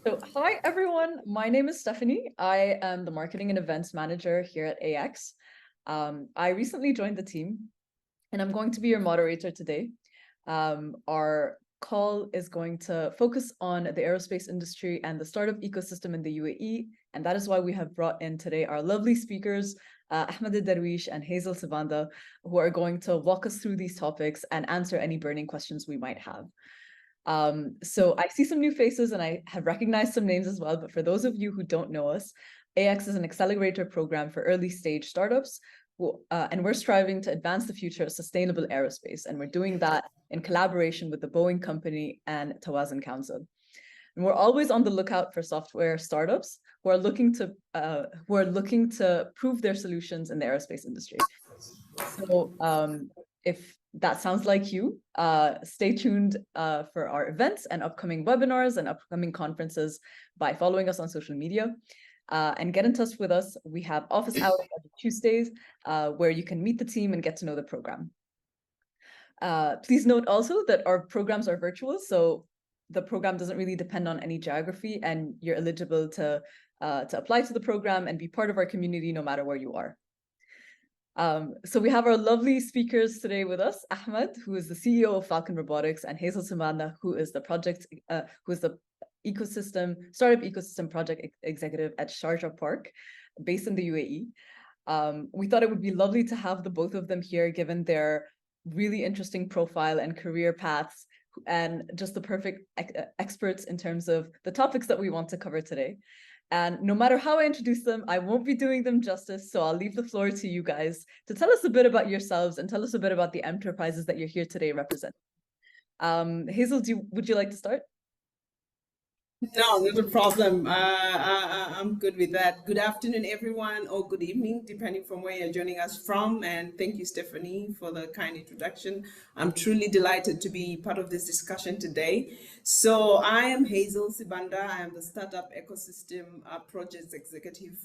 So, hi everyone. My name is Stephanie. I am the marketing and events manager here at AX. I recently joined the team, and I'm going to be your moderator today. Our call is going to focus on the aerospace industry and the startup ecosystem in the UAE, and that is why we have brought in today our lovely speakers, Ahmad Al Darwish and Hazel Sibanda, who are going to walk us through these topics and answer any burning questions we might have. So I see some new faces and I have recognized some names as well, but for those of you who don't know us, AX is an accelerator program for early stage startups, and we're striving to advance the future of sustainable aerospace. And we're doing that in collaboration with the Boeing Company and Tawazun Council. And we're always on the lookout for software startups who are looking to prove their solutions in the aerospace industry. So if that sounds like you, stay tuned for our events and upcoming webinars and upcoming conferences by following us on social media. And get in touch with us. We have office hours every Tuesdays where you can meet the team and get to know the program. Please note also that our programs are virtual, so the program doesn't really depend on any geography, and you're eligible to apply to the program and be part of our community no matter where you are. So we have our lovely speakers today with us, Ahmad, who is the CEO of Falcon Robotics, and Hazel Sibanda, who is the startup ecosystem project executive at Sharjah Park, based in the UAE. We thought it would be lovely to have the both of them here, given their really interesting profile and career paths, and just the perfect experts in terms of the topics that we want to cover today. And no matter how I introduce them, I won't be doing them justice. So I'll leave the floor to you guys to tell us a bit about yourselves and tell us a bit about the enterprises that you're here today representing. Hazel, would you like to start? No, not a problem. I'm good with that. Good afternoon, everyone, or good evening, depending from where you're joining us from. And thank you, Stephanie, for the kind introduction. I'm truly delighted to be part of this discussion today. So I am Hazel Sibanda. I am the Startup Ecosystem Projects Executive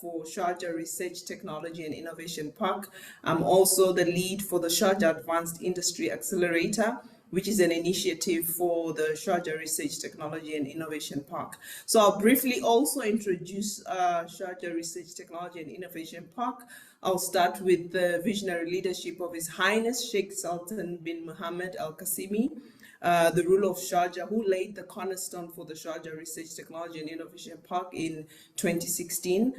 for Sharjah Research, Technology and Innovation Park. I'm also the lead for the Sharjah Advanced Industry Accelerator, which is an initiative for the Sharjah Research, Technology and Innovation Park. So I'll briefly also introduce Sharjah Research, Technology and Innovation Park. I'll start with the visionary leadership of His Highness Sheikh Sultan bin Mohammed Al Qasimi, the ruler of Sharjah, who laid the cornerstone for the Sharjah Research, Technology and Innovation Park in 2016,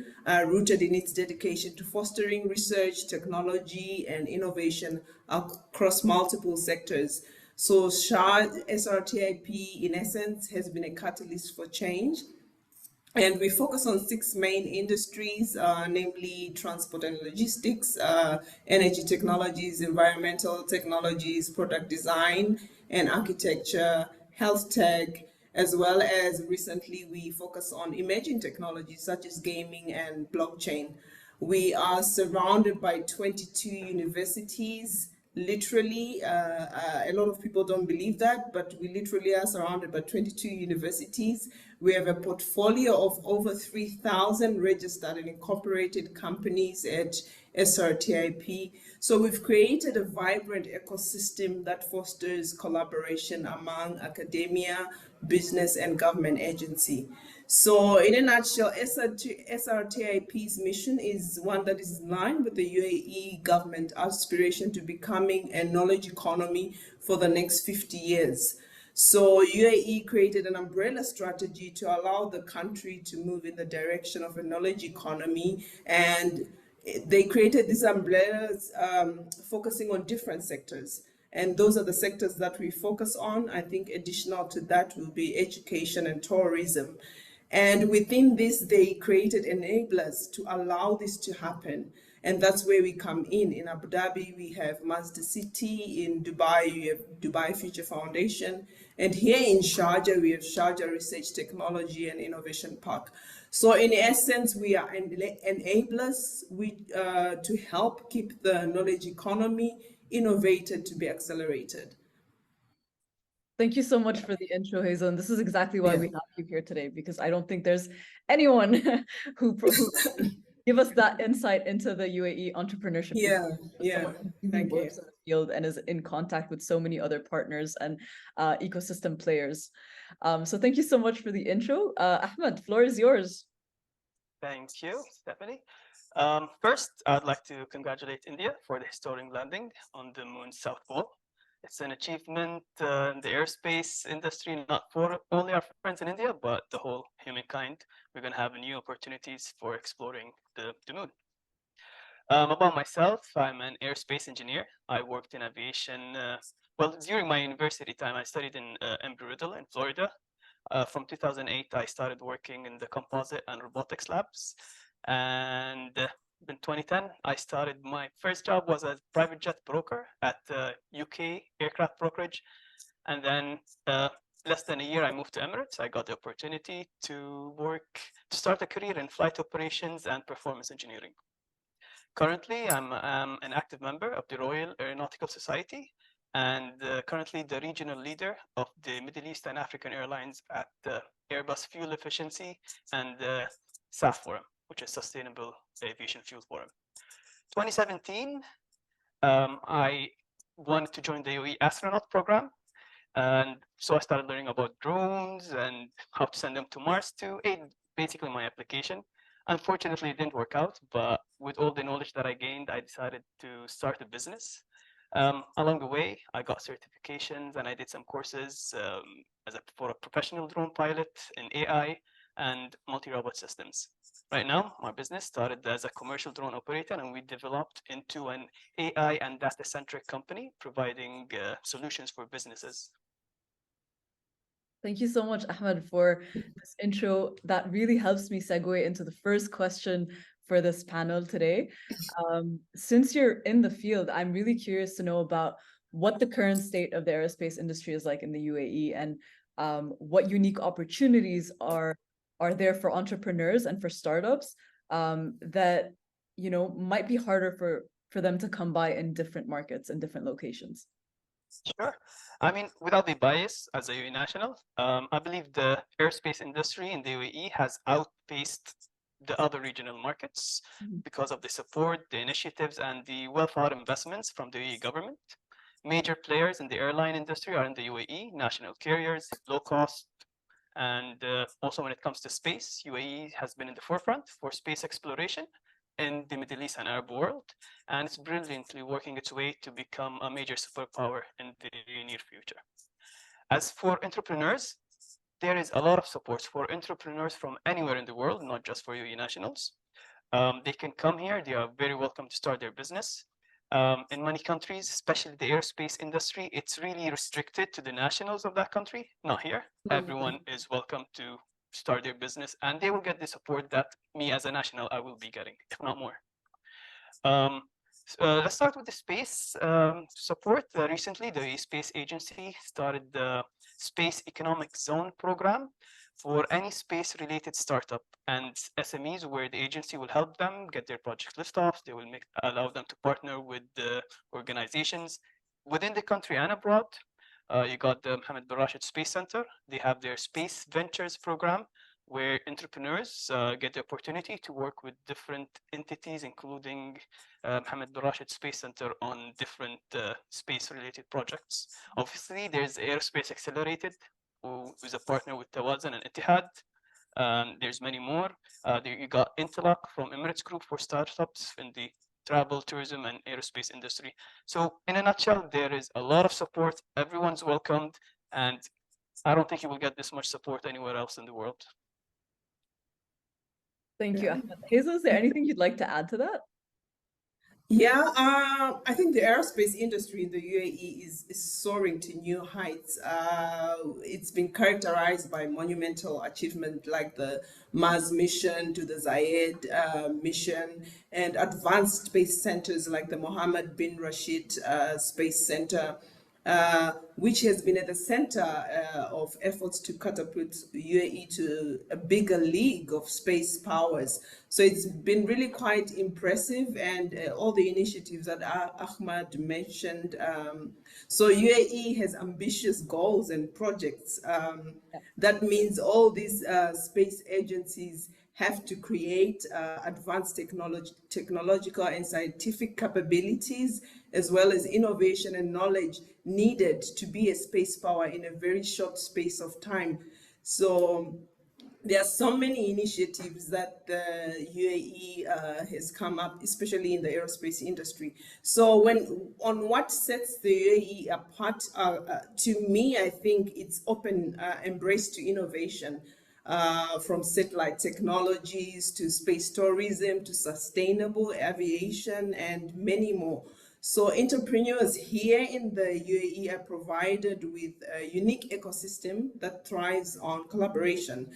rooted in its dedication to fostering research, technology and innovation across multiple sectors. So SRTIP, in essence, has been a catalyst for change. And we focus on 6 main industries, namely transport and logistics, energy technologies, environmental technologies, product design and architecture, health tech, as well as recently we focus on emerging technologies such as gaming and blockchain. We are surrounded by 22 universities. Literally, a lot of people don't believe that, but we literally are surrounded by 22 universities. We have a portfolio of over 3,000 registered and incorporated companies at SRTIP. So we've created a vibrant ecosystem that fosters collaboration among academia, business, and government agency. So in a nutshell, SRTIP's mission is one that is in line with the UAE government aspiration to becoming a knowledge economy for the next 50 years. So UAE created an umbrella strategy to allow the country to move in the direction of a knowledge economy, and they created these umbrellas focusing on different sectors. And those are the sectors that we focus on. I think additional to that will be education and tourism. And within this, they created enablers to allow this to happen. And that's where we come in. In Abu Dhabi, we have Mazda City. In Dubai, we have Dubai Future Foundation. And here in Sharjah, we have Sharjah Research, Technology and Innovation Park. So in essence, we are enablers to help keep the knowledge economy innovated to be accelerated. Thank you so much for the intro, Hazel. And this is exactly why we have you here today, because I don't think there's anyone who give us that insight into the UAE entrepreneurship Yeah, ecosystem. yeah. Someone who really Thank you. works in the field and is in contact with so many other partners and ecosystem players. So thank you so much for the intro. Ahmed, floor is yours. Thank you, Stephanie. First, I'd like to congratulate India for the historic landing on the moon's South Pole. It's an achievement in the aerospace industry, not for only our friends in India, but the whole humankind. We're going to have new opportunities for exploring the moon. About myself, I'm an aerospace engineer. I worked in aviation. Well, during my university time, I studied in Embry-Riddle in Florida. From 2008, I started working in the composite and robotics labs. And in 2010, I started my first job was as private jet broker at UK aircraft brokerage. And then less than a year, I moved to Emirates. I got the opportunity to start a career in flight operations and performance engineering. Currently, I'm an active member of the Royal Aeronautical Society and currently the regional leader of the Middle East and African Airlines at the Airbus Fuel Efficiency and the SAF Forum, which is Sustainable Aviation Fuel Forum. 2017, I wanted to join the UAE astronaut program. And so I started learning about drones and how to send them to Mars to aid basically my application. Unfortunately, it didn't work out, but with all the knowledge that I gained, I decided to start a business. Along the way, I got certifications and I did some courses for a professional drone pilot in AI and multi-robot systems. Right now, my business started as a commercial drone operator, and we developed into an AI and data-centric company providing solutions for businesses. Thank you so much, Ahmed, for this intro. That really helps me segue into the first question for this panel today. Since you're in the field, I'm really curious to know about what the current state of the aerospace industry is like in the UAE and what unique opportunities are there for entrepreneurs and for startups that might be harder for them to come by in different markets and different locations. Sure. I mean, without the bias as a UAE national, I believe the aerospace industry in the UAE has outpaced the other regional markets because of the support, the initiatives, and the well-thought investments from the UAE government. Major players in the airline industry are in the UAE, national carriers, low cost, and also when it comes to space, UAE has been in the forefront for space exploration in the Middle East and Arab world, and it's brilliantly working its way to become a major superpower in the near future. As for entrepreneurs, there is a lot of support for entrepreneurs from anywhere in the world, not just for UAE nationals. They can come here, they are very welcome to start their business. In many countries, especially the aerospace industry, it's really restricted to the nationals of that country, not here. Everyone is welcome to start their business, and they will get the support that me as a national I will be getting, if not more. Let's start with the space support. Recently, the Space Agency started the Space Economic Zone program for any space-related startup and SMEs, where the agency will help them get their project liftoffs. They will allow them to partner with the organizations within the country and abroad. You got the Mohammed bin Rashid Space Center. They have their Space Ventures program, where entrepreneurs get the opportunity to work with different entities, including Mohammed bin Rashid Space Center on different space-related projects. Obviously, there's Aerospace Xelerated, who is a partner with Tawazun and Etihad. There's many more. You got Interlock from Emirates Group for startups in the travel, tourism, and aerospace industry. So in a nutshell, there is a lot of support. Everyone's welcomed, and I don't think you will get this much support anywhere else in the world. Thank you, Ahmed. Hazel, is there anything you'd like to add to that? Yeah, I think the aerospace industry in the UAE is soaring to new heights. It's been characterized by monumental achievement like the Mars mission to the Zayed mission and advanced space centers like the Mohammed bin Rashid Space Center. Which has been at the center of efforts to catapult UAE to a bigger league of space powers. So it's been really quite impressive, and all the initiatives that Ahmad mentioned. So UAE has ambitious goals and projects. That means all these space agencies have to create advanced technological and scientific capabilities, as well as innovation and knowledge needed to be a space power in a very short space of time. So there are so many initiatives that the UAE has come up, especially in the aerospace industry. So on what sets the UAE apart, to me, I think it's open embrace to innovation, from satellite technologies to space tourism to sustainable aviation and many more. So entrepreneurs here in the UAE are provided with a unique ecosystem that thrives on collaboration,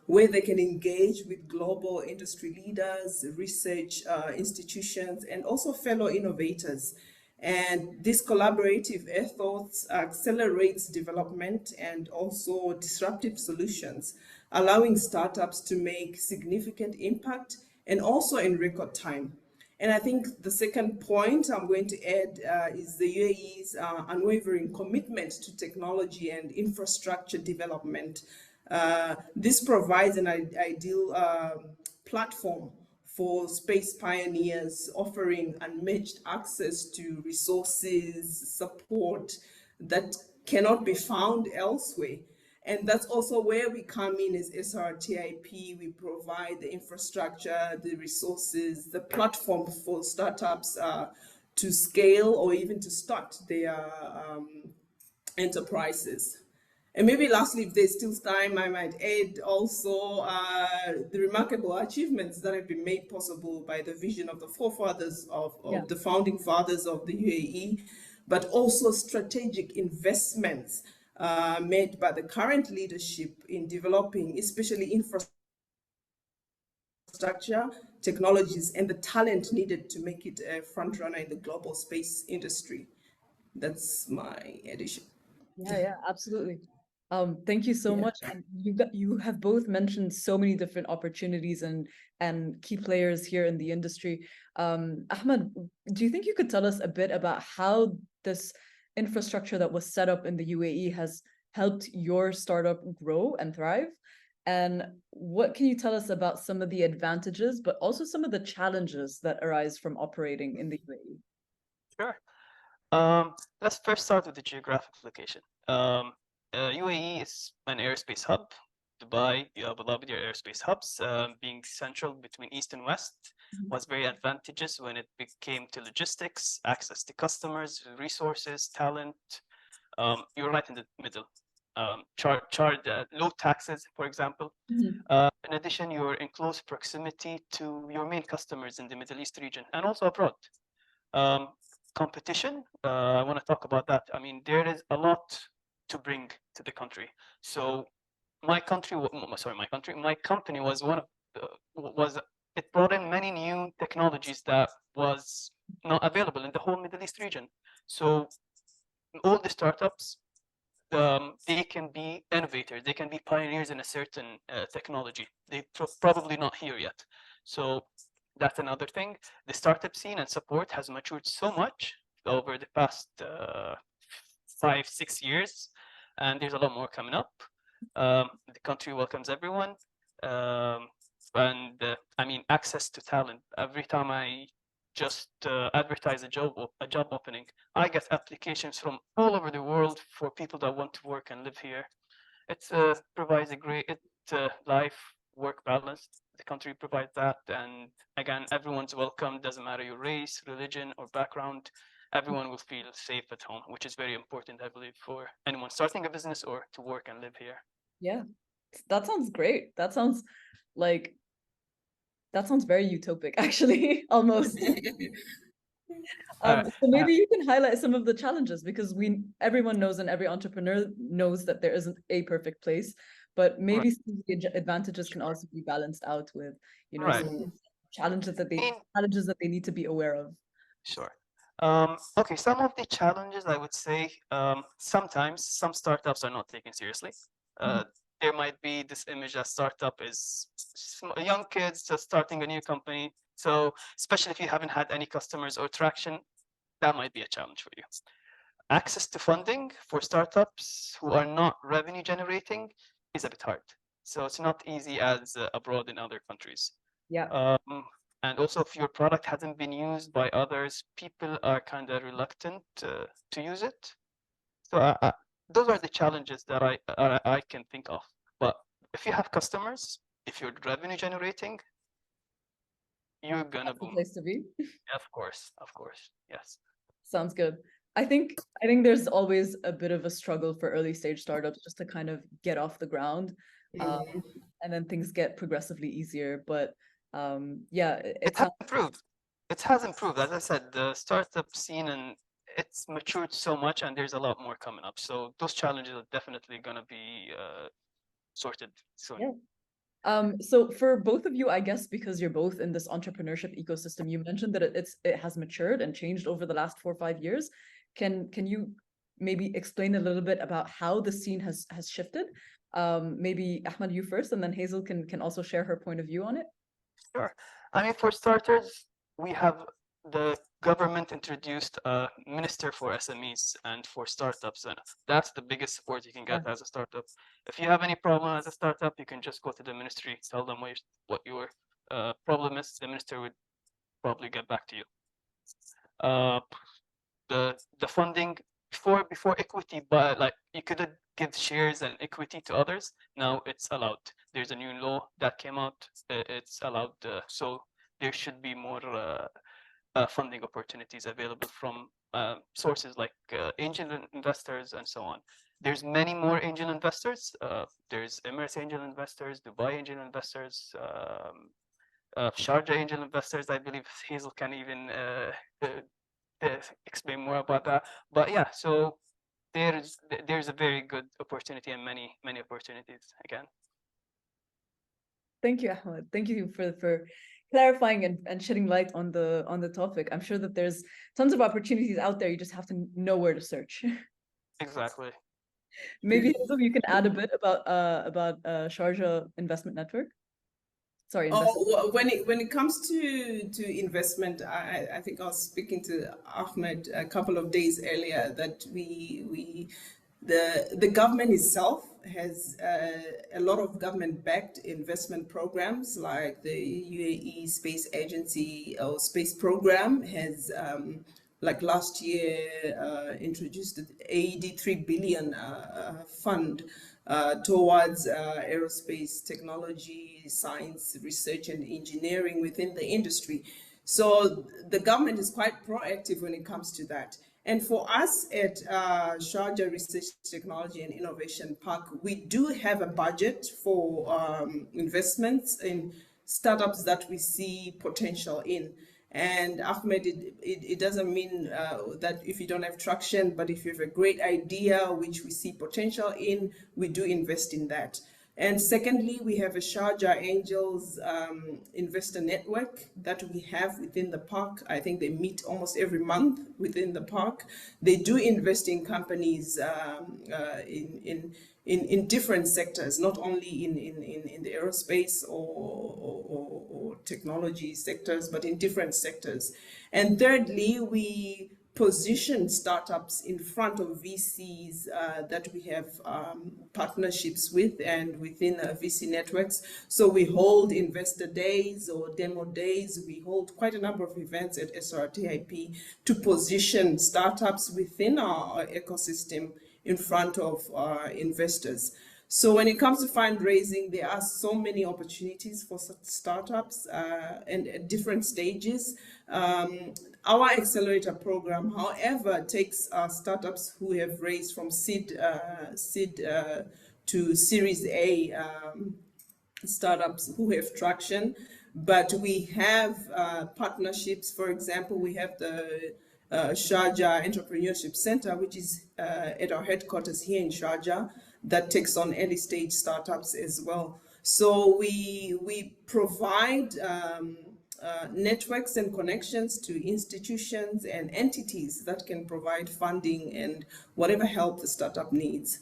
where they can engage with global industry leaders, research institutions, and also fellow innovators. And this collaborative ethos accelerates development and also disruptive solutions, allowing startups to make significant impact and also in record time. And I think the second point I'm going to add is the UAE's unwavering commitment to technology and infrastructure development. This provides an ideal platform for space pioneers, offering unmatched access to resources, support that cannot be found elsewhere. And that's also where we come in as SRTIP. We provide the infrastructure, the resources, the platform for startups to scale or even to start their enterprises. And maybe lastly, if there's still time, I might add also the remarkable achievements that have been made possible by the vision of the forefathers of the founding fathers of the UAE, but also strategic investments made by the current leadership in developing, especially infrastructure, technologies, and the talent needed to make it a front runner in the global space industry. That's my addition. Yeah, absolutely. Thank you so much. And you have both mentioned so many different opportunities and key players here in the industry. Ahmad, do you think you could tell us a bit about how this infrastructure that was set up in the UAE has helped your startup grow and thrive? And what can you tell us about some of the advantages, but also some of the challenges that arise from operating in the UAE? Sure. Let's first start with the geographic location. UAE is an aerospace hub. Dubai, Abu Dhabi are aerospace hubs. Being central between East and West was very advantageous when it came to logistics, access to customers, resources, talent. You're right in the middle. Low taxes, for example. In addition, you're in close proximity to your main customers in the Middle East region and also abroad. Competition, I want to talk about that. I mean, there is a lot to bring to the country. So my company was it brought in many new technologies that was not available in the whole Middle East region. So all the startups, they can be innovators, they can be pioneers in a certain technology. They're probably not here yet. So that's another thing. The startup scene and support has matured so much over the past 5-6 years, and there's a lot more coming up. The country welcomes everyone, and I mean, access to talent. Every time I just advertise a job opening, I get applications from all over the world for people that want to work and live here. It provides a great life-work balance. The country provides that, and again, everyone's welcome. Doesn't matter your race, religion, or background. Everyone will feel safe at home, which is very important, I believe, for anyone starting a business or to work and live here. Yeah, that sounds great. That sounds very utopic, actually, almost. So maybe you can highlight some of the challenges, because everyone knows and every entrepreneur knows that there isn't a perfect place, but maybe some of the advantages can also be balanced out with, some challenges that they need to be aware of. Sure. Okay, some of the challenges, I would say, sometimes some startups are not taken seriously. There might be this image that startup is young kids just starting a new company. So especially if you haven't had any customers or traction, that might be a challenge for you. Access to funding for startups who are not revenue generating is a bit hard. So it's not easy as abroad in other countries. Yeah. And also, if your product hasn't been used by others, people are kind of reluctant to use it. So those are the challenges that I can think of. But if you have customers, if you're revenue generating, you're gonna That's the boom. place to be. Of course, yes. Sounds good. I think there's always a bit of a struggle for early stage startups just to kind of get off the ground, and then things get progressively easier. But yeah, It has improved. It has improved. As I said, the startup scene and it's matured so much, and there's a lot more coming up. So those challenges are definitely gonna be sorted soon. Yeah. So for both of you, I guess because you're both in this entrepreneurship ecosystem, you mentioned that it has matured and changed over the last 4 or 5 years. Can you maybe explain a little bit about how the scene has shifted? Maybe Ahmad, you first, and then Hazel can also share her point of view on it. Sure. I mean, for starters, we have the government introduced a minister for SMEs and for startups, and that's the biggest support you can get as a startup. If you have any problem as a startup, you can just go to the ministry, tell them what your problem is. The minister would probably get back to you. The funding before equity, but like you couldn't give shares and equity to others. Now it's allowed. There's a new law that came out. It's allowed. So there should be more funding opportunities available from sources like angel investors and so on. There's many more angel investors. There's Emirates angel investors, Dubai angel investors, Sharjah angel investors. I believe Hazel can even explain more about that. But yeah, so there's a very good opportunity and many opportunities again. Thank you, Ahmed. Thank you for clarifying and shedding light on the topic. I'm sure that there's tons of opportunities out there. You just have to know where to search. Exactly. Maybe Hazel, you can add a bit about Sharjah Investment Network. Sorry, Oh, when it comes to investment, I think I was speaking to Ahmed a couple of days earlier that the government itself has a lot of government-backed investment programs, like the UAE Space Agency or Space Program has, like last year, introduced an AED 3 billion fund towards aerospace technology, science, research, and engineering within the industry. So the government is quite proactive when it comes to that. And for us at Sharjah Research, Technology and Innovation Park, we do have a budget for investments in startups that we see potential in. And Ahmed, it doesn't mean that if you don't have traction, but if you have a great idea which we see potential in, we do invest in that. And secondly, we have a Sharjah Angels investor network that we have within the park. I think they meet almost every month within the park. They do invest in companies in different sectors, not only in the aerospace or technology sectors, but in different sectors. And thirdly, we position startups in front of VCs that we have partnerships with and within VC networks. So we hold investor days or demo days. We hold quite a number of events at SRTI to position startups within our ecosystem in front of investors. So when it comes to fundraising, there are so many opportunities for startups and at different stages. Our accelerator program, however, takes startups who have raised from seed to Series A startups who have traction. But we have partnerships. For example, we have the Sharjah Entrepreneurship Center, which is at our headquarters here in Sharjah, that takes on early stage startups as well. So we provide networks and connections to institutions and entities that can provide funding and whatever help the startup needs.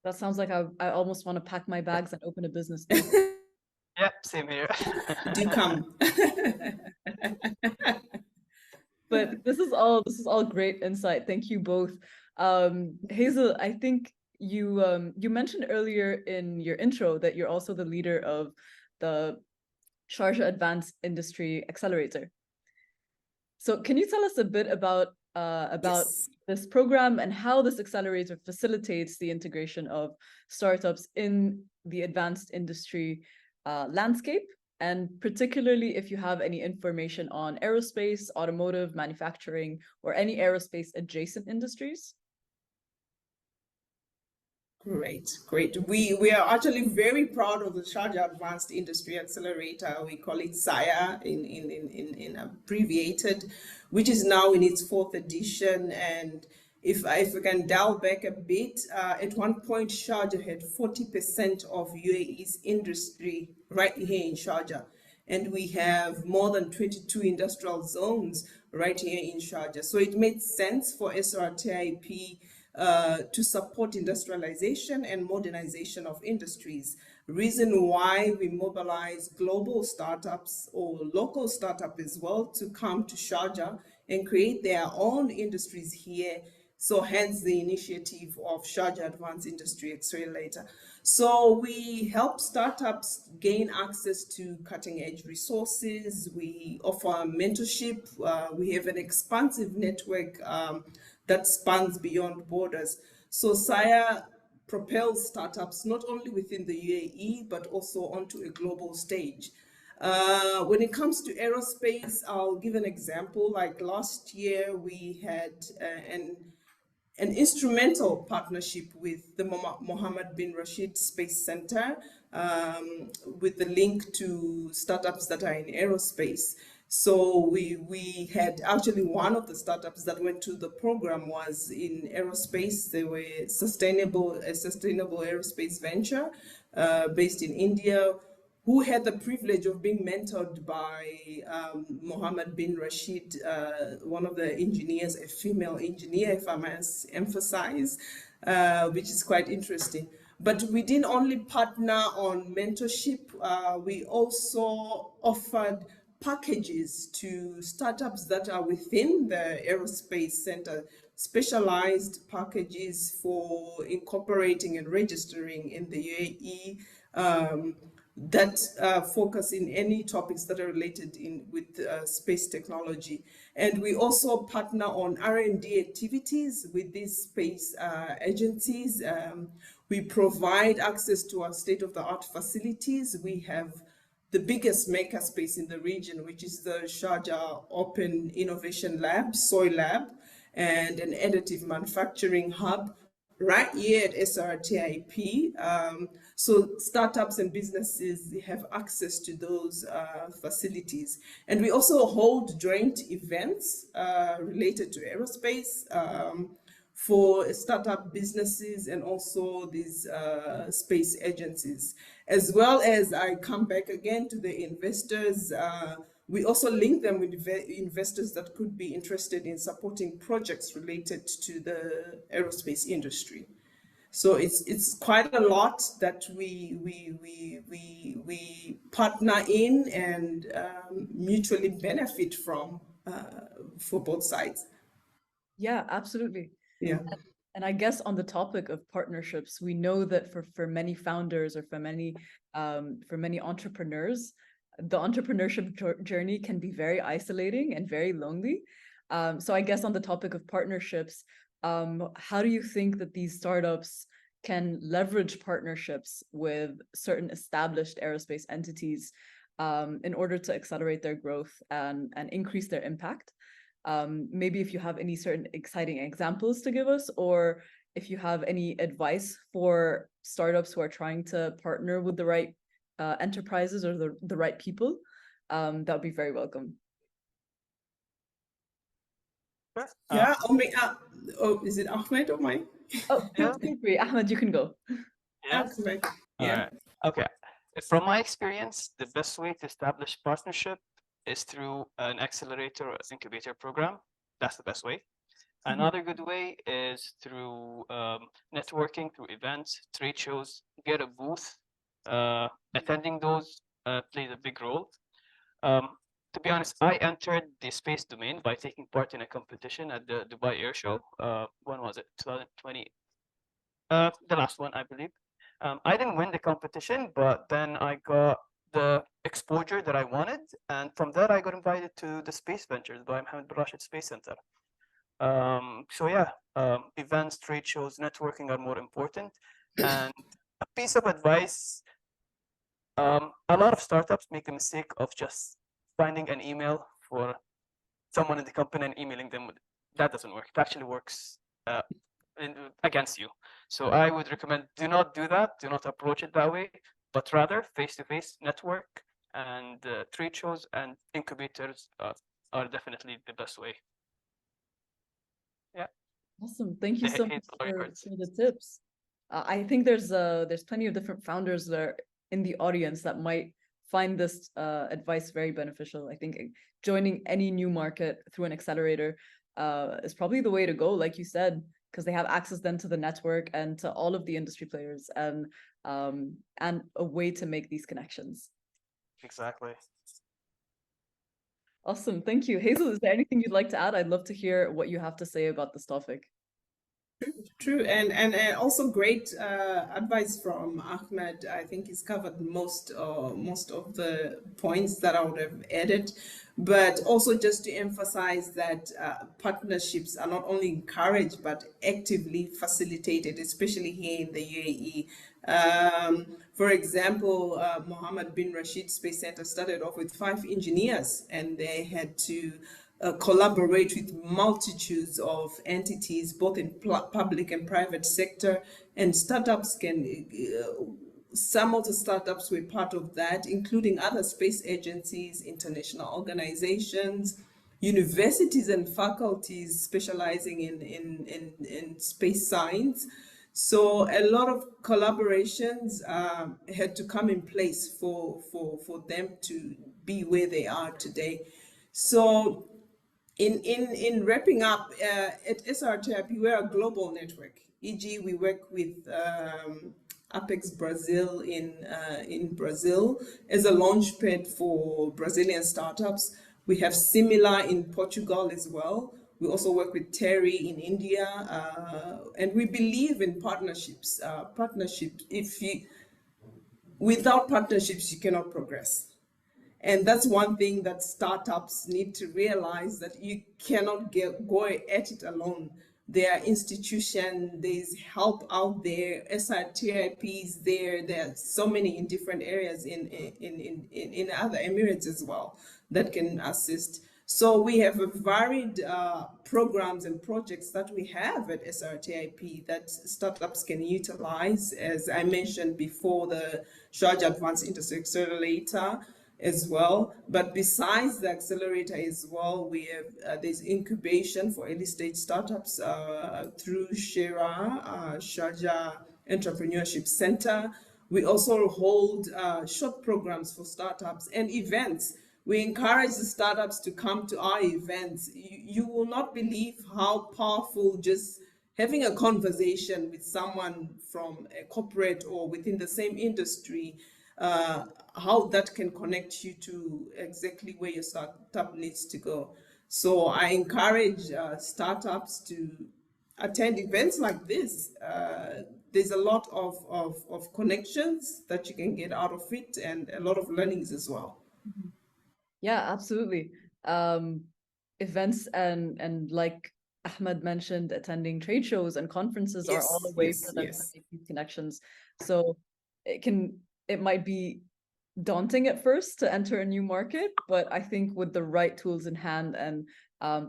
That sounds like I almost want to pack my bags and open a business. Yeah, same here. Do come. But this is all great insight. Thank you both. Hazel, I think you mentioned earlier in your intro that you're also the leader of the Sharjah Advanced Industry Accelerator. So can you tell us a bit about Yes. this program and how this accelerator facilitates the integration of startups in the advanced industry landscape? And particularly if you have any information on aerospace, automotive, manufacturing, or any aerospace adjacent industries? Great, great. We are actually very proud of the Sharjah Advanced Industry Accelerator. We call it SIA in abbreviated, which is now in its fourth edition. And if we can dial back a bit, at one point Sharjah had 40% of UAE's industry right here in Sharjah. And we have more than 22 industrial zones right here in Sharjah. So it made sense for SRTIP to support industrialization and modernization of industries. Reason why we mobilize global startups or local startups as well to come to Sharjah and create their own industries here. So hence the initiative of Sharjah Advanced Industry Accelerator. So we help startups gain access to cutting edge resources. We offer mentorship. We have an expansive network that spans beyond borders. So SIA propels startups not only within the UAE, but also onto a global stage. When it comes to aerospace, I'll give an example. Like last year, we had an instrumental partnership with the Mohammed bin Rashid Space Center with the link to startups that are in aerospace. So we had actually one of the startups that went to the program was in aerospace. They were a sustainable aerospace venture based in India, who had the privilege of being mentored by Mohammed bin Rashid, one of the engineers, a female engineer, if I must emphasize, which is quite interesting. But we didn't only partner on mentorship, we also offered packages to startups that are within the aerospace center, specialized packages for incorporating and registering in the UAE, that focus in any topics that are related with space technology. And we also partner on R&D activities with these space agencies. We provide access to our state-of-the-art facilities. We have the biggest makerspace in the region, which is the Sharjah Open Innovation Lab, SOI Lab, and an additive manufacturing hub right here at SRTIP. So startups and businesses have access to those facilities. And we also hold joint events related to aerospace for startup businesses and also these space agencies. As well as I come back again to the investors, we also link them with investors that could be interested in supporting projects related to the aerospace industry. So it's quite a lot that we partner in and mutually benefit from for both sides. Yeah, absolutely. Yeah. And I guess on the topic of partnerships, we know that for many founders or for many entrepreneurs, the entrepreneurship journey can be very isolating and very lonely. So I guess on the topic of partnerships, how do you think that these startups can leverage partnerships with certain established aerospace entities in order to accelerate their growth and increase their impact? Maybe if you have any certain exciting examples to give us, or if you have any advice for startups who are trying to partner with the right enterprises or the right people, that would be very welcome. Sure. Yeah, is it Ahmed or mine? Oh, feel free. Ahmed, you can go. Yeah. Ahmed. All Yeah. right. Okay. From my experience, the best way to establish partnership is through an accelerator or incubator program. That's the best way. Another good way is through networking, through events, trade shows, get a booth. Attending those plays a big role. To be honest, I entered the space domain by taking part in a competition at the Dubai Air Show. When was it? 2020. The last one, I believe. I didn't win the competition, but then I got the exposure that I wanted, and from there I got invited to the Space Ventures by Mohammed Bin Rashid Space Center. So yeah, events, trade shows, networking are more important. And a piece of advice, a lot of startups make the mistake of just finding an email for someone in the company and emailing them. That doesn't work. It actually works against you. So I would recommend do not do that. Do not approach it that way, but rather face-to-face network, and trade shows and incubators are definitely the best way. Yeah. Awesome. Thank you so much for Words. the tips. I think there's plenty of different founders that are in the audience that might find this advice very beneficial. I think joining any new market through an accelerator is probably the way to go, like you said, because they have access then to the network and to all of the industry players, and a way to make these connections. Exactly. Awesome. Thank you. Hazel, is there anything you'd like to add? I'd love to hear what you have to say about this topic. True, and also great advice from Ahmed. I think he's covered most of the points that I would have added, but also just to emphasize that partnerships are not only encouraged but actively facilitated, especially here in the UAE. For example, Mohammed Bin Rashid Space Center started off with 5 engineers, and they had to collaborate with multitudes of entities, both in public and private sector, and startups can, some of the startups were part of that, including other space agencies, international organizations, universities and faculties specializing in space science. So a lot of collaborations had to come in place for them to be where they are today. So in wrapping up, at SRTI, we're a global network. E.g., we work with Apex Brazil in Brazil as a launchpad for Brazilian startups. We have similar in Portugal as well. We also work with Terry in India, and we believe in partnerships. Without partnerships, you cannot progress. And that's one thing that startups need to realize, that you cannot go at it alone. There are institutions, there's help out there, SRTIPs there. There are so many in different areas in other Emirates as well that can assist. So we have a varied programs and projects that we have at SRTIP that startups can utilize. As I mentioned before, the Sharjah Advanced Industry Accelerator as well. But besides the accelerator as well, we have there's incubation for early stage startups through Sharjah Entrepreneurship Center. We also hold short programs for startups and events. We encourage the startups to come to our events. You will not believe how powerful just having a conversation with someone from a corporate or within the same industry, how that can connect you to exactly where your startup needs to go. So I encourage startups to attend events like this. There's a lot of connections that you can get out of it, and a lot of learnings as well. Yeah, absolutely. Events and like Ahmed mentioned, attending trade shows and conferences are all a way for them to make these connections. So it might be daunting at first to enter a new market, but I think with the right tools in hand and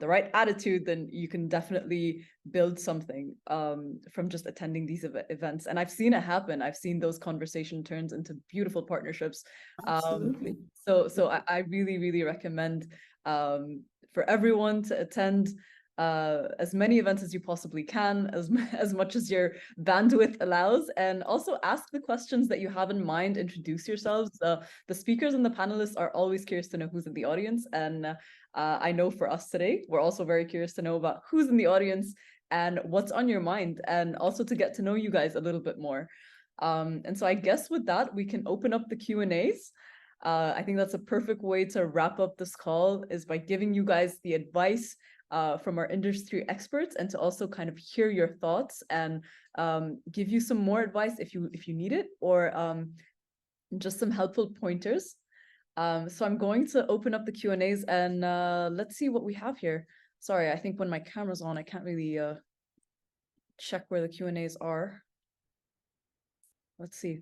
the right attitude, then you can definitely build something from just attending these events. And I've seen it happen. I've seen those conversation turns into beautiful partnerships. Absolutely. So I really, really recommend for everyone to attend as many events as you possibly can, as much as your bandwidth allows, and also ask the questions that you have in mind. Introduce yourselves. The speakers and the panelists are always curious to know who's in the audience, and I know for us today, we're also very curious to know about who's in the audience and what's on your mind, and also to get to know you guys a little bit more. And so I guess with that, we can open up the Q&As. I think that's a perfect way to wrap up this call, is by giving you guys the advice from our industry experts, and to also kind of hear your thoughts and give you some more advice if you need it, or just some helpful pointers. So I'm going to open up the Q&As, and let's see what we have here. Sorry, I think when my camera's on, I can't really check where the Q&As are. Let's see.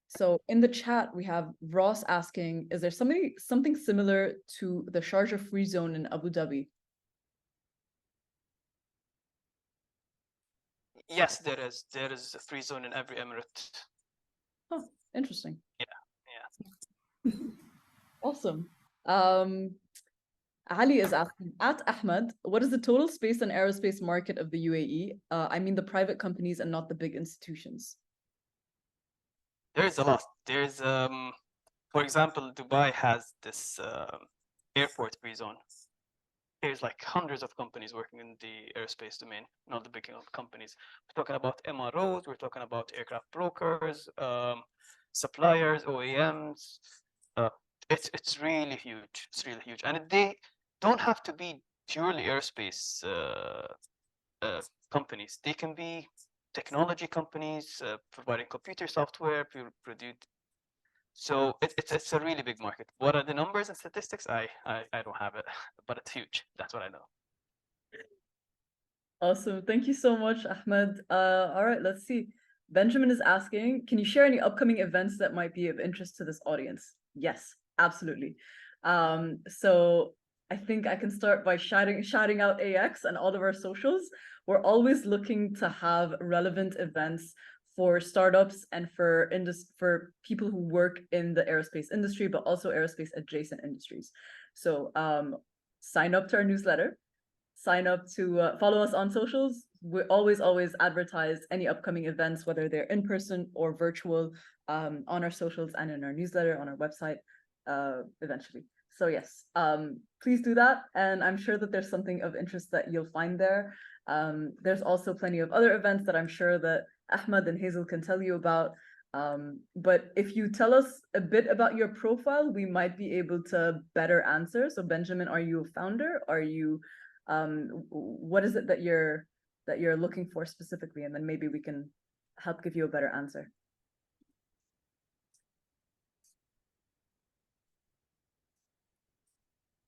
So in the chat, we have Ross asking, is there something similar to the Sharjah Free Zone in Abu Dhabi? Yes, there is. There is a free zone in every emirate. Oh, interesting. Yeah. Awesome. Ali is asking, at Ahmad, what is the total space and aerospace market of the UAE? I mean the private companies and not the big institutions. There's a lot. There's, for example, Dubai has this airport free zone. There's like hundreds of companies working in the aerospace domain, not the big companies. We're talking about MROs, we're talking about aircraft brokers, suppliers, OEMs. It's really huge. It's really huge, and they don't have to be purely aerospace companies. They can be technology companies providing computer software, produce. So it's a really big market. What are the numbers and statistics? I don't have it, but it's huge. That's what I know. Awesome. Thank you so much, Ahmed. All right, let's see. Benjamin is asking, can you share any upcoming events that might be of interest to this audience? Yes, absolutely. So I think I can start by shouting out AX and all of our socials. We're always looking to have relevant events for startups and for people who work in the aerospace industry, but also aerospace adjacent industries. So sign up to our newsletter, sign up to follow us on socials. We always advertise any upcoming events, whether they're in person or virtual, on our socials and in our newsletter, on our website, eventually. So yes, please do that. And I'm sure that there's something of interest that you'll find there. There's also plenty of other events that I'm sure that Ahmad and Hazel can tell you about. But if you tell us a bit about your profile, we might be able to better answer. So Benjamin, are you a founder? Are you, what is it that you're looking for specifically? And then maybe we can help give you a better answer.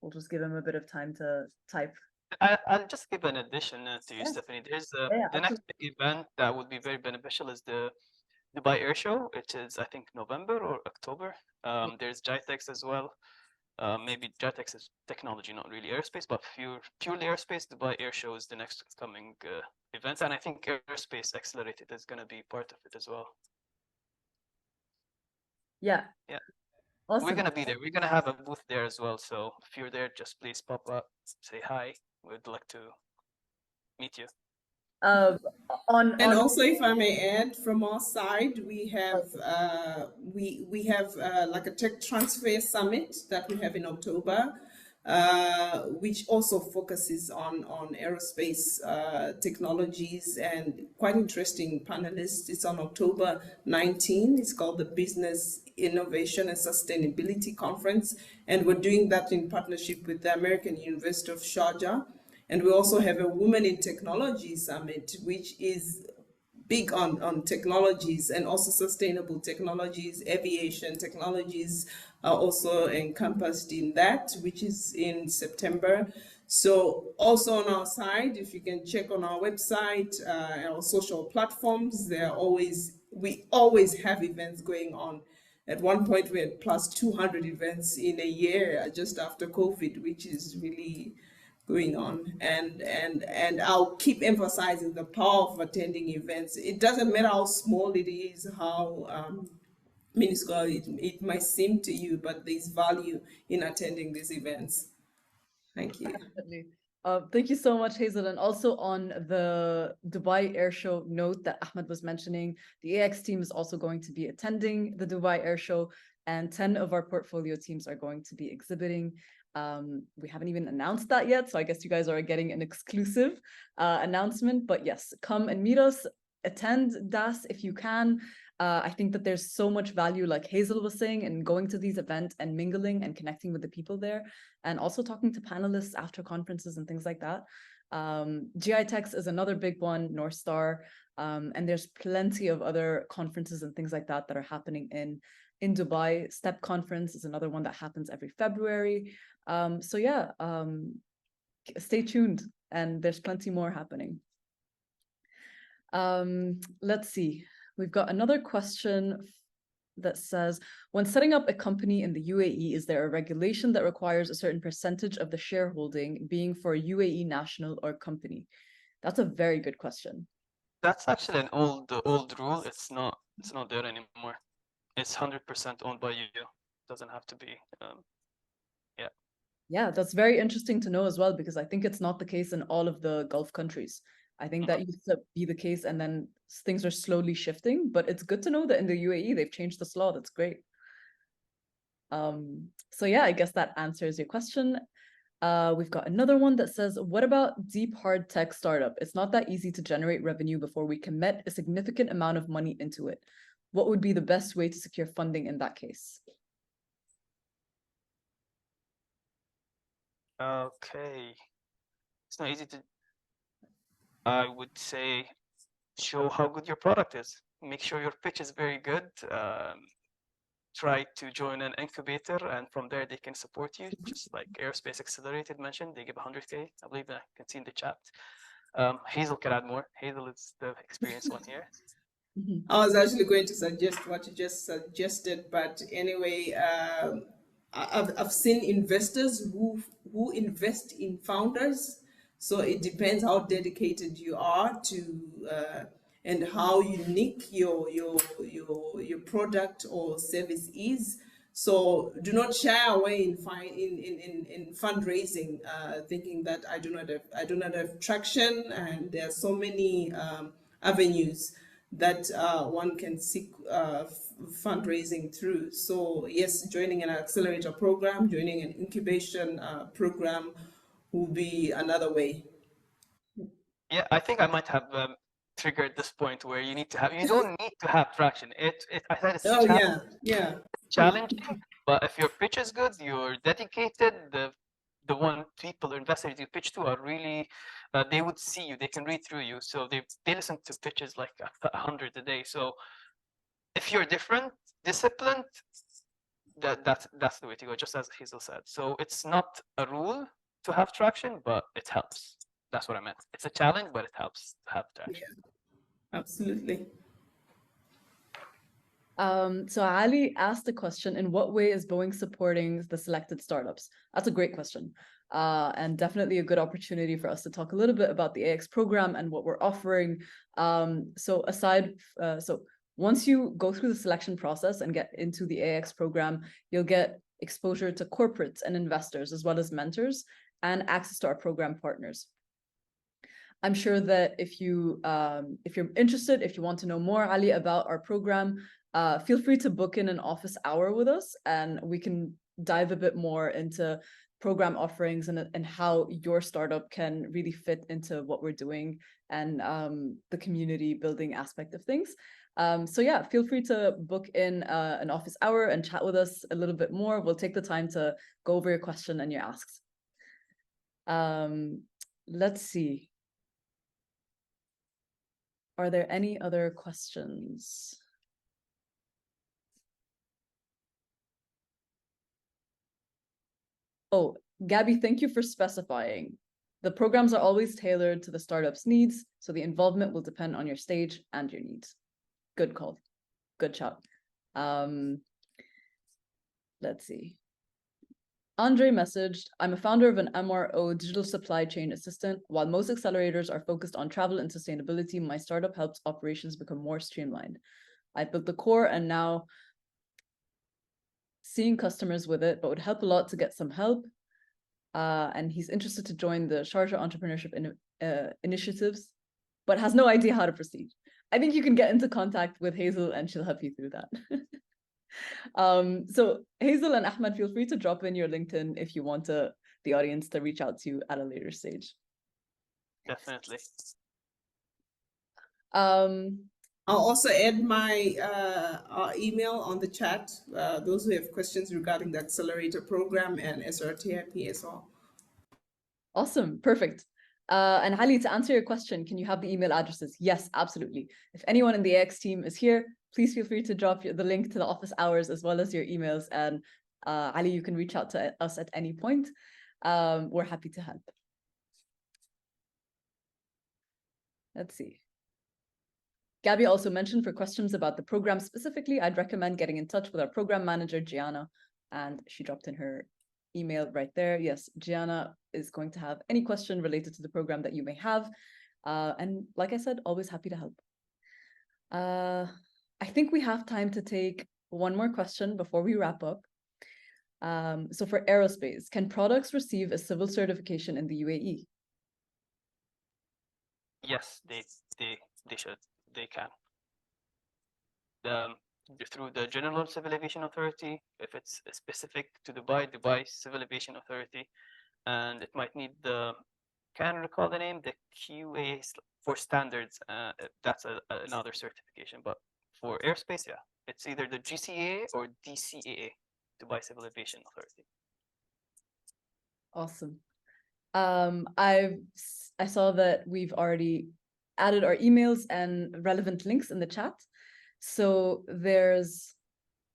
We'll just give him a bit of time to type. I'll just give an addition to you, Stephanie. There's the next big event that would be very beneficial is the Dubai Air Show, which is I think November or October. There's JITEX as well. Maybe JITEX is technology, not really aerospace, but purely aerospace. Dubai Air Show is the next coming event, and I think Aerospace Xelerated is going to be part of it as well. Yeah. Awesome. We're going to be there. We're going to have a booth there as well. So if you're there, just please pop up, say hi. We'd like to meet you. Also, if I may add, from our side, we have like a tech transfer summit that we have in October, which also focuses on aerospace technologies, and quite interesting panelists. It's on October 19. It's called the Business Innovation and Sustainability Conference, and we're doing that in partnership with the American University of Sharjah. And we also have a Women in Technology Summit, which is big on technologies and also sustainable technologies. Aviation technologies are also encompassed in that, which is in September. So also on our side, if you can check on our website, our social platforms, we always have events going on. At one point, we had plus 200 events in a year just after COVID, which is really going on, and I'll keep emphasizing the power of attending events. It doesn't matter how small it is, how minuscule it might seem to you, but there's value in attending these events. Thank you. Definitely. Thank you so much, Hazel. And also on the Dubai Air Show note that Ahmed was mentioning, the AX team is also going to be attending the Dubai Air Show, and 10 of our portfolio teams are going to be exhibiting. We haven't even announced that yet, so I guess you guys are getting an exclusive announcement. But yes, come and meet us. attend DAS if you can. I think that there's so much value, like Hazel was saying, in going to these events and mingling and connecting with the people there, and also talking to panelists after conferences and things like that. GI Techs is another big one, North Star, and there's plenty of other conferences and things like that that are happening in Dubai. STEP conference is another one that happens every February. So yeah, stay tuned, and there's plenty more happening. Let's see. We've got another question that says, when setting up a company in the UAE, is there a regulation that requires a certain percentage of the shareholding being for a UAE national or company? That's a very good question. That's actually an old rule. It's not there anymore. It's 100% owned by you. Doesn't have to be. Yeah. Yeah, that's very interesting to know as well, because I think it's not the case in all of the Gulf countries. I think that used to be the case, and then things are slowly shifting. But it's good to know that in the UAE they've changed this law. That's great. So yeah, I guess that answers your question. We've got another one that says, what about deep hard tech startup? It's not that easy to generate revenue before we commit a significant amount of money into it. What would be the best way to secure funding in that case? Okay. It's not easy to, I would say, show how good your product is. Make sure your pitch is very good. Try to join an incubator, and from there they can support you, just like Aerospace Xelerated mentioned. They give 100K. I believe I can see in the chat. Hazel can add more. Hazel is the experienced one here. I was actually going to suggest what you just suggested, but anyway, I've seen investors who invest in founders. So it depends how dedicated you are to and how unique your product or service is. So do not shy away in fundraising, thinking that I do not have traction, and there are so many avenues that one can seek fundraising through. So yes, joining an accelerator program, joining an incubation program will be another way. Yeah, I think I might have triggered this point where you don't need to have traction. I said it's challenging, but if your pitch is good, you're dedicated, the one people investors you pitch to are really, they would see you, they can read through you. So they listen to pitches like 100 a day. So if you're different, disciplined, that's the way to go, just as Hazel said. So it's not a rule to have traction, but it helps. That's what I meant. It's a challenge, but it helps to have traction. Yeah, absolutely. So Ali asked the question, in what way is Boeing supporting the selected startups? That's a great question. And definitely a good opportunity for us to talk a little bit about the AX program and what we're offering. So once you go through the selection process and get into the AX program, you'll get exposure to corporates and investors, as well as mentors, and access to our program partners. I'm sure that if you're interested, if you want to know more, Ali, about our program, feel free to book in an office hour with us, and we can dive a bit more into program offerings and how your startup can really fit into what we're doing and the community building aspect of things. So yeah, feel free to book in an office hour and chat with us a little bit more. We'll take the time to go over your question and your asks. Let's see. Are there any other questions? Oh, Gabby, thank you for specifying. The programs are always tailored to the startup's needs, so the involvement will depend on your stage and your needs. Good call. Good shot. Let's see. Andre messaged, I'm a founder of an MRO, digital supply chain assistant. While most accelerators are focused on travel and sustainability, my startup helps operations become more streamlined. I built the core and now seeing customers with it, but would help a lot to get some help. And he's interested to join the Sharjah entrepreneurship initiatives, but has no idea how to proceed. I think you can get into contact with Hazel and she'll help you through that. So Hazel and Ahmad, feel free to drop in your LinkedIn if you want the audience to reach out to you at a later stage. Definitely. I'll also add my our email on the chat. Those who have questions regarding the accelerator program and SRTI PSR. Awesome, perfect. And Ali, to answer your question, can you have the email addresses? Yes, absolutely. If anyone in the AX team is here, please feel free to drop the link to the office hours as well as your emails. And Ali, you can reach out to us at any point. We're happy to help. Let's see. Gabby also mentioned for questions about the program specifically, I'd recommend getting in touch with our program manager, Gianna, and she dropped in her email right there. Yes, Gianna is going to have any question related to the program that you may have. And like I said, always happy to help. I think we have time to take one more question before we wrap up. So for aerospace, can products receive a civil certification in the UAE? Yes, they should. They can. Through the General Civil Aviation Authority, if it's specific to Dubai Civil Aviation Authority, and it might need the, can't recall the name, the QA for standards. That's another certification, but for airspace, yeah, it's either the GCAA or DCAA, Dubai Civil Aviation Authority. Awesome. I saw that we've already added our emails and relevant links in the chat. So there's,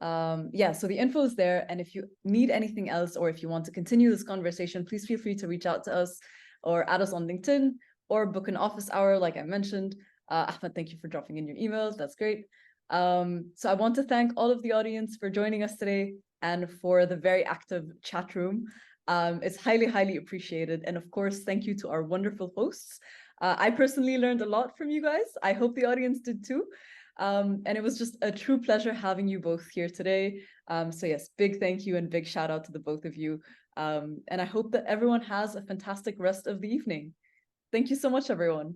so the info is there. And if you need anything else, or if you want to continue this conversation, please feel free to reach out to us or add us on LinkedIn or book an office hour, like I mentioned. Ahmed, thank you for dropping in your emails. That's great. So I want to thank all of the audience for joining us today and for the very active chat room. It's highly, highly appreciated. And of course, thank you to our wonderful hosts. I personally learned a lot from you guys. I hope the audience did too. And it was just a true pleasure having you both here today. So yes, big thank you and big shout out to the both of you. And I hope that everyone has a fantastic rest of the evening. Thank you so much, everyone.